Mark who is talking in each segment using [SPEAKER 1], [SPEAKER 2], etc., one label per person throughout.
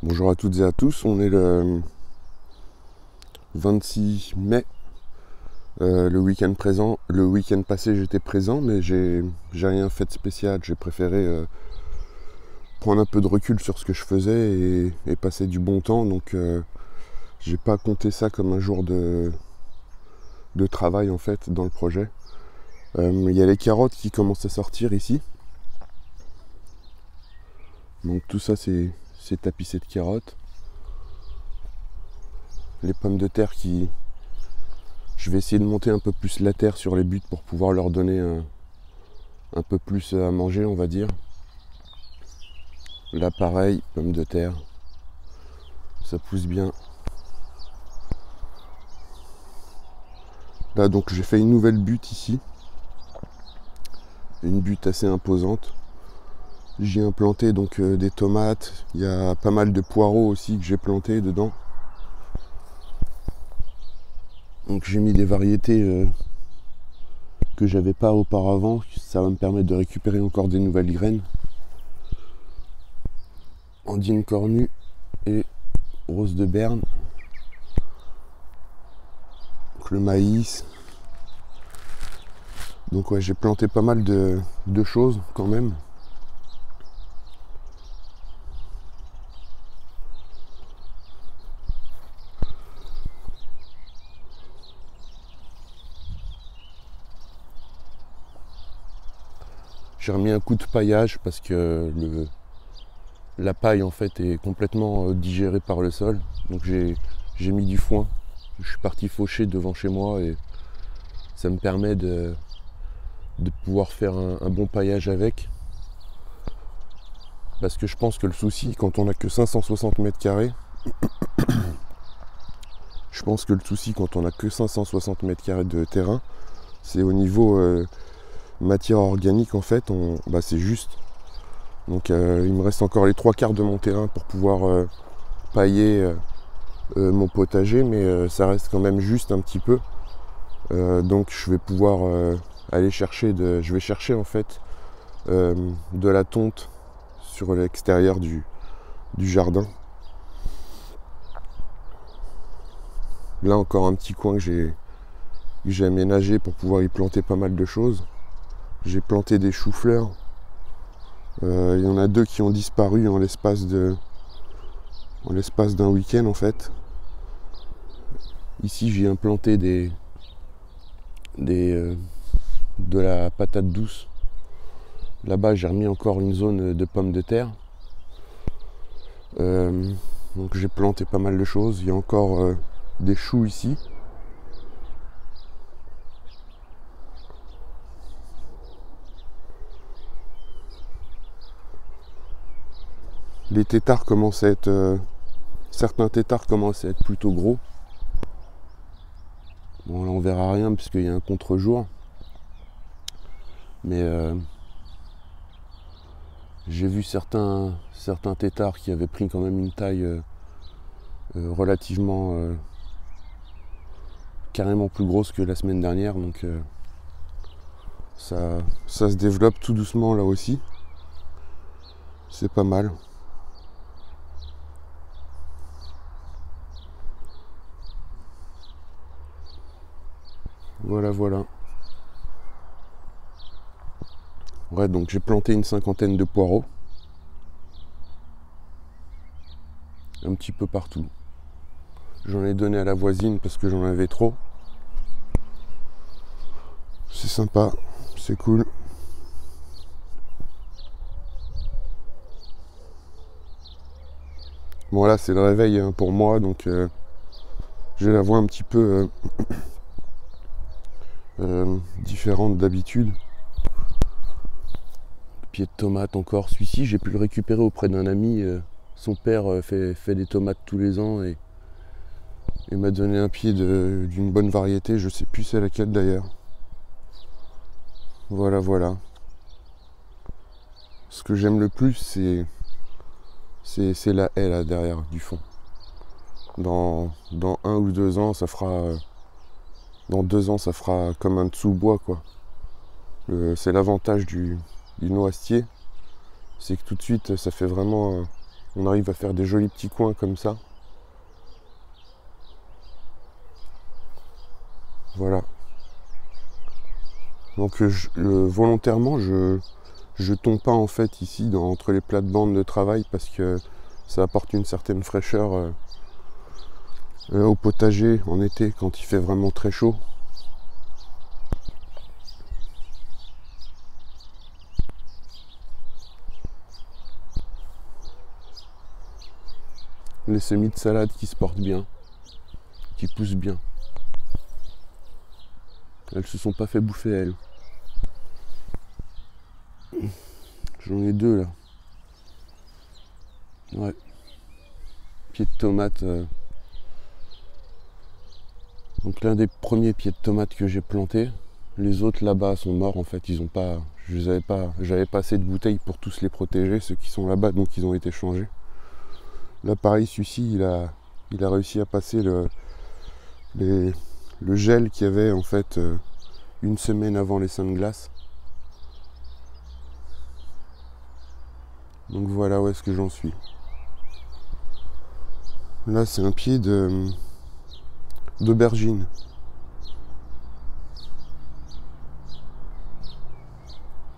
[SPEAKER 1] Bonjour à toutes et à tous, on est le 26 mai, le week-end présent. Le week-end passé j'étais présent mais j'ai rien fait de spécial, j'ai préféré prendre un peu de recul sur ce que je faisais et passer du bon temps, donc j'ai pas compté ça comme un jour de travail en fait dans le projet. Il y a les carottes qui commencent à sortir ici, donc tout ça c'est tapissé de carottes. Les pommes de terre qui... Je vais essayer de monter un peu plus la terre sur les buttes pour pouvoir leur donner un peu plus à manger, on va dire. Là pareil, pommes de terre, ça pousse bien. Là donc j'ai fait une nouvelle butte ici, une butte assez imposante. J'y ai implanté donc des tomates, il y a pas mal de poireaux aussi que j'ai plantés dedans. Donc j'ai mis des variétés que j'avais pas auparavant, ça va me permettre de récupérer encore des nouvelles graines. Andine cornue et rose de Berne. Donc le maïs. Donc ouais, j'ai planté pas mal de choses quand même. J'ai remis un coup de paillage parce que la paille en fait est complètement digérée par le sol. Donc j'ai mis du foin. Je suis parti faucher devant chez moi et ça me permet de pouvoir faire un bon paillage avec. Parce que je pense que le souci quand on n'a que 560 mètres carrés, je pense que le souci quand on n'a que 560 mètres carrés de terrain, c'est au niveau matière organique en fait, c'est juste. Donc il me reste encore les 3/4 de mon terrain pour pouvoir pailler mon potager, mais ça reste quand même juste un petit peu. Donc je vais pouvoir aller chercher je vais chercher en fait de la tonte sur l'extérieur du jardin. Là encore un petit coin que j'ai aménagé pour pouvoir y planter pas mal de choses. J'ai planté des choux-fleurs. Il y en a 2 qui ont disparu en l'espace d'un week-end en fait. Ici j'ai implanté de la patate douce. Là-bas j'ai remis encore une zone de pommes de terre. Donc j'ai planté pas mal de choses. Il y a encore des choux ici. Les têtards commencent à être... certains têtards commencent à être plutôt gros. Bon là on verra rien puisqu'il y a un contre-jour. Mais j'ai vu certains têtards qui avaient pris quand même une taille relativement carrément plus grosse que la semaine dernière. Donc ça se développe tout doucement là aussi. C'est pas mal. Voilà. Ouais, donc j'ai planté une 50aine de poireaux. Un petit peu partout. J'en ai donné à la voisine parce que j'en avais trop. C'est sympa, c'est cool. Bon là c'est le réveil pour moi, donc j'ai la voix un petit peu différente d'habitude. Pied de tomate encore, celui-ci j'ai pu le récupérer auprès d'un ami. Son père fait des tomates tous les ans et m'a donné un pied d'une bonne variété, je sais plus c'est laquelle d'ailleurs. Voilà. Ce que j'aime le plus c'est la haie là derrière du fond. Dans 1 ou 2 ans ça fera dans 2 ans ça fera comme un dessous-bois quoi. C'est l'avantage du noisetier, c'est que tout de suite ça fait vraiment On arrive à faire des jolis petits coins comme ça. Voilà. Donc volontairement, je tombe pas en fait ici entre les plates-bandes de travail parce que ça apporte une certaine fraîcheur au potager en été quand il fait vraiment très chaud. Les semis de salade qui se portent bien, qui poussent bien. Elles se sont pas fait bouffer elles. J'en ai deux là. Ouais. Pieds de tomate. Donc l'un des premiers pieds de tomate que j'ai planté. Les autres là-bas sont morts en fait. Ils ont pas. J'avais pas assez de bouteilles pour tous les protéger, ceux qui sont là-bas, donc ils ont été changés. Là pareil, celui-ci il a réussi à passer le gel qu'il y avait en fait une semaine avant les seins de glace. Donc voilà où est-ce que j'en suis. Là c'est un pied d'aubergine.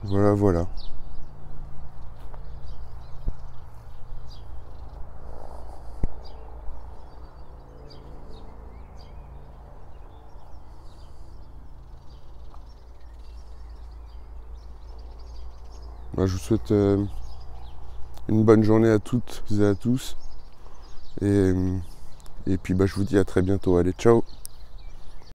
[SPEAKER 1] Voilà, voilà. Bah, je vous souhaite une bonne journée à toutes et à tous. Et puis bah, je vous dis à très bientôt. Allez, ciao!